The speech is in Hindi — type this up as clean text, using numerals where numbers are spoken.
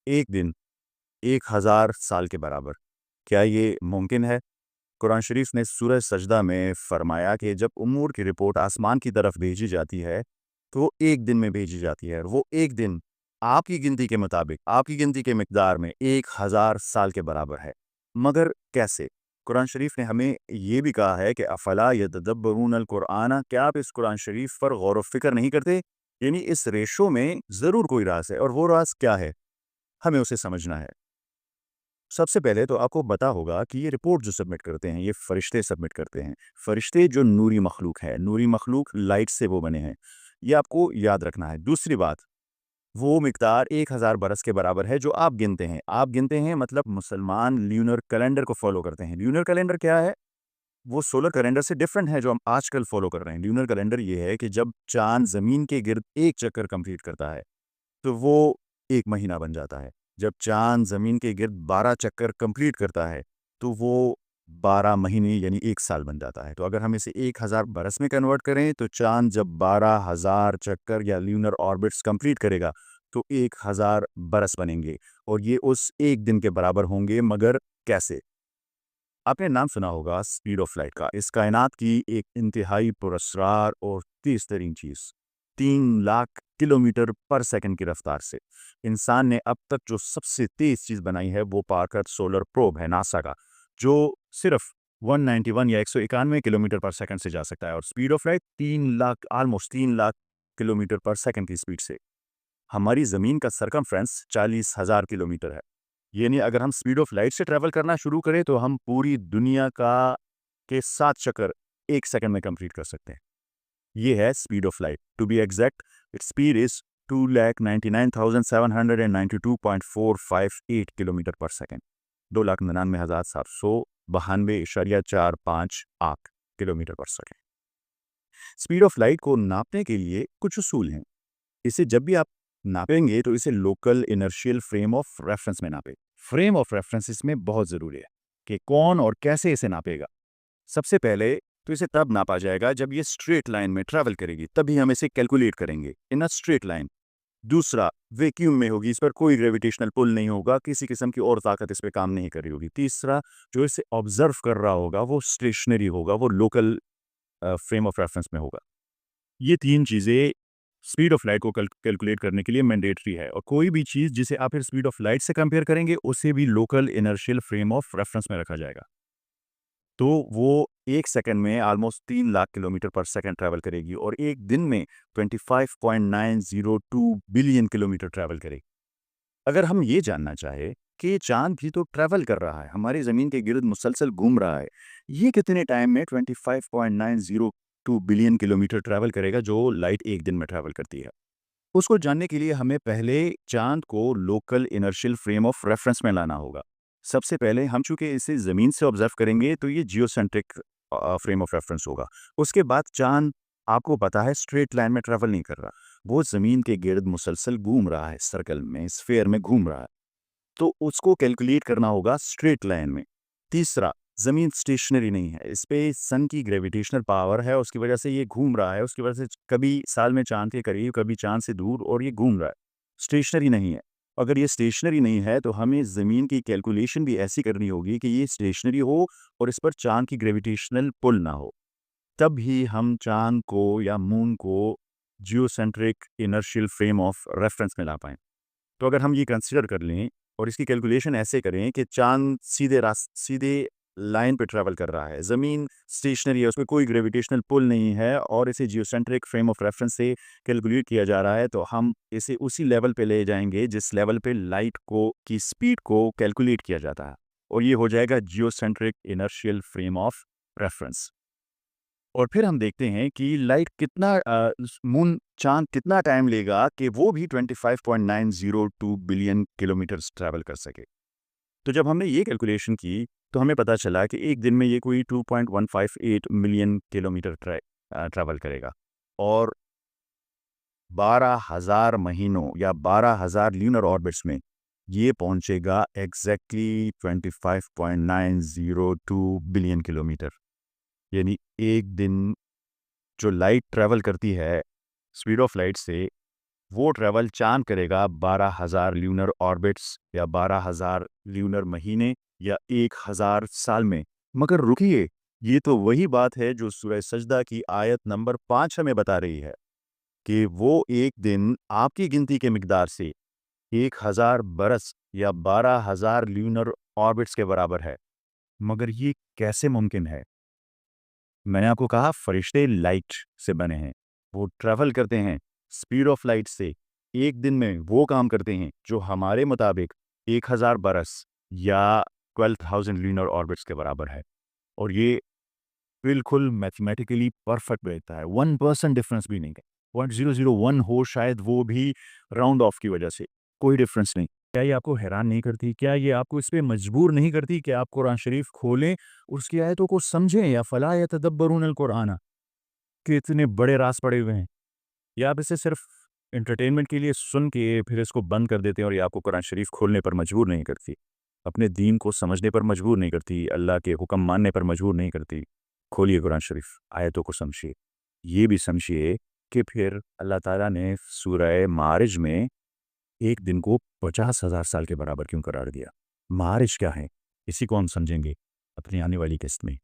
एक दिन 1000 साल के बराबर। क्या ये मुमकिन है? कुरान शरीफ ने सूरह सजदा में फरमाया कि जब उमूर की रिपोर्ट आसमान की तरफ भेजी जाती है, तो वो एक दिन में भेजी जाती है और वो एक दिन आपकी गिनती के मुताबिक, आपकी गिनती के मिकदार में 1000 साल के बराबर है। मगर कैसे? कुरान शरीफ ने हमें ये भी कहा है कि अफ़ला यतदब्बरून अल कुरआन, क्या आप इस कुरान शरीफ पर गौर व फ़िक्र नहीं करते? यानी इस रेशो में ज़रूर कोई राज़ है और वो राज़ क्या है? हमें उसे समझना है। सबसे पहले तो आपको पता होगा कि ये रिपोर्ट जो सबमिट करते हैं, ये फ़रिश्ते सबमिट करते हैं। फ़रिश्ते जो नूरी मखलूक है, नूरी मखलूक लाइट से वो बने हैं। ये आपको याद रखना है। दूसरी बात, वो मिकदार 1000 बरस के बराबर है जो आप गिनते हैं। आप गिनते हैं मतलब मुसलमान ल्यूनर कैलेंडर को फ़ॉलो करते हैं। ल्यूनर कैलेंडर क्या है? वो सोलर कैलेंडर से डिफरेंट है जो हम आजकल फ़ॉलो कर रहे हैं। ल्यूनर कैलेंडर ये है कि जब चाँद ज़मीन के गिर्द एक चक्कर कंप्लीट करता है, तो वो 1 महीना बन जाता है। जब चाँद ज़मीन के गिर्द 12 चक्कर कंप्लीट करता है, तो वो 12 महीने यानी 1 साल बन जाता है। तो अगर हम इसे 1000 बरस में कन्वर्ट करें, तो चाँद जब 12,000 चक्कर या ल्यूनर ऑर्बिट्स कंप्लीट करेगा, तो 1000 बरस बनेंगे और ये उस 1 दिन के बराबर होंगे, मगर कैसे? आपने नाम सुना होगा स्पीड ऑफ लाइट का। इस कायनात की एक इंतहाई पुरस्रार और तेज़ तरीन चीज़ 3 लाख किलोमीटर पर सेकंड की रफ्तार से इंसान ने अब तक जो सबसे तेज़ चीज़ बनाई है वो पार्कर सोलर प्रोब है नासा का, जो सिर्फ 191 या 191 किलोमीटर पर सेकंड से जा सकता है और speed of light 3 lakh almost 3 lakh kilometre per second की स्पीड से। हमारी ज़मीन का सरकमफ्रेंस 40,000 किलोमीटर है। यानी अगर हम स्पीड ऑफ लाइट से ट्रैवल करना शुरू करें तो हम पूरी दुनिया का के 7 चक्कर 1 सेकंड में कंप्लीट कर सकते हैं। ये है speed of light. To be exact, it's speed is 2,99,792.458 kilometre per second. 2,99,792.45 आक kilometre per second. Speed of light को नापने के लिए कुछ उसूल हैं। इसे जब भी आप नापेंगे तो इसे local inertial frame of reference में नापें। फ्रेम ऑफ रेफरेंस इसमें बहुत ज़रूरी है कि कौन और कैसे इसे नापेगा। सबसे पहले तो इसे तब नापा जाएगा जब ये स्ट्रेट लाइन में ट्रैवल करेगी, तभी हम इसे कैलकुलेट करेंगे इन अ स्ट्रेट लाइन। दूसरा, वैक्यूम में होगी, इस पर कोई ग्रेविटेशनल पुल नहीं होगा, किसी किस्म की और ताकत इस पर काम नहीं कर रही होगी। तीसरा, जो इसे ऑब्जर्व कर रहा होगा वो स्टेशनरी होगा, वो लोकल फ्रेम ऑफ रेफरेंस में होगा। ये 3 चीज़ें स्पीड ऑफ लाइट को कैलकुलेट करने के लिए मैंडेटरी है और कोई भी चीज़ जिसे आप फिर स्पीड ऑफ लाइट से कंपेयर करेंगे, उसे भी local inertial frame of reference में रखा जाएगा। तो वो 1 सेकंड में almost 3 lakh kilometre per second travel करेगी और 1 दिन में 25.902 बिलियन किलोमीटर ट्रैवल करेगी। अगर हम ये जानना चाहें कि चाँद भी तो ट्रैवल कर रहा है, हमारी ज़मीन के गिर्द मुसलसल घूम रहा है, ये कितने टाइम में 25.902 बिलियन किलोमीटर ट्रैवल करेगा जो लाइट 1 दिन में ट्रैवल करती है? उसको जानने के लिए हमें पहले चाँद को local inertial frame of reference में लाना होगा। सबसे पहले हम चूँकि इसे ज़मीन से ऑब्ज़र्व करेंगे तो ये जियोसेंट्रिक फ्रेम ऑफ रेफरेंस होगा। उसके बाद चाँद आपको पता है स्ट्रेट लाइन में ट्रैवल नहीं कर रहा। वो ज़मीन के गिर्द मुसलसल घूम रहा है, सर्कल में, स्फीयर में घूम रहा है। तो उसको कैलकुलेट करना होगा स्ट्रेट लाइन में। तीसरा, ज़मीन स्टेशनरी नहीं है, इस पे सन की ग्रेविटेशनल पावर है, उसकी वजह से ये घूम रहा है, उसकी वजह से कभी साल में चाँद के करीब, कभी चाँद से दूर और ये घूम रहा है, स्टेशनरी नहीं है। अगर ये स्टेशनरी नहीं है तो हमें ज़मीन की कैलकुलेशन भी ऐसी करनी होगी कि ये स्टेशनरी हो और इस पर चाँद की ग्रेविटेशनल पुल ना हो। तब ही हम चाँद को या मून को geocentric inertial frame of reference में ला पाएँ। तो अगर हम ये कंसीडर कर लें और इसकी कैलकुलेशन ऐसे करें कि चाँद सीधे लाइन पे ट्रैवल कर रहा है, ज़मीन स्टेशनरी है, उसमें कोई ग्रेविटेशनल पुल नहीं है और इसे जियोसेंट्रिक फ्रेम ऑफ रेफरेंस से कैलकुलेट किया जा रहा है, तो हम इसे उसी लेवल पे ले जाएँगे जिस लेवल पे लाइट को की स्पीड को कैलकुलेट किया जाता है और ये हो जाएगा geocentric inertial frame of reference. और फिर हम देखते हैं कि लाइट कितना मून चाँद कितना टाइम लेगा कि वो भी 25.902 बिलियन किलोमीटर्स ट्रैवल कर सके। तो जब हमने ये कैलकुलेशन की, तो हमें पता चला कि एक दिन में ये कोई 2.158 मिलियन किलोमीटर ट्रैवल करेगा और 12,000 महीनों या 12,000 ल्यूनर ऑर्बिट्स में ये पहुंचेगा एग्जैक्टली 25.902 बिलियन किलोमीटर। यानी एक दिन जो लाइट ट्रैवल करती है स्पीड ऑफ लाइट से, वो ट्रैवल चांद करेगा 12,000 ल्यूनर ऑर्बिट्स या 12,000 ल्यूनर महीने या 1,000 साल में। मगर रुकिए, ये तो वही बात है जो सूरह सजदा की आयत नंबर 5 हमें बता रही है कि वो एक दिन आपकी गिनती के मिकदार से 1,000 बरस या 12,000 ल्यूनर ऑर्बिट्स के बराबर है। मगर ये कैसे मुमकिन है? मैंने आपको कहा फरिश्ते लाइट से बने हैं। वो ट्रैवल करते हैं स्पीड ऑफ लाइट से। एक दिन में वो काम करते हैं जो हमारे मुताबिक 1,000 बरस या 12,000 ल्यूनर ऑर्बिट्स के बराबर है। और ये बिल्कुल मैथमेटिकली परफेक्ट बैठता है। 1% डिफरेंस भी नहीं है। 0.001 हो शायद, वो भी राउंड ऑफ की वजह से। कोई डिफरेंस नहीं। क्या ये आपको हैरान नहीं करती? क्या ये आपको इस पे मजबूर नहीं करती कि आप कुरान शरीफ खोलें और उसकी आयतों को समझें? या फला यतदब्बरून कुरान के इतने बड़े राज पड़े हुए हैं? या आप इसे सिर्फ एंटरटेनमेंट के लिए सुन के फिर इसको बंद कर देते हैं और ये आपको कुरान शरीफ खोलने पर मजबूर नहीं करती, अपने दीन को समझने पर मजबूर नहीं करती, अल्लाह के हुक्म मानने पर मजबूर नहीं करती? खोलिए कुरान शरीफ, आयतों को समझिए। ये भी समझिए कि फिर अल्लाह ताला ने सूरह मारिज में एक दिन को 50,000 साल के बराबर क्यों करार दिया? मारिज क्या है? इसी को हम समझेंगे अपनी आने वाली किस्त में।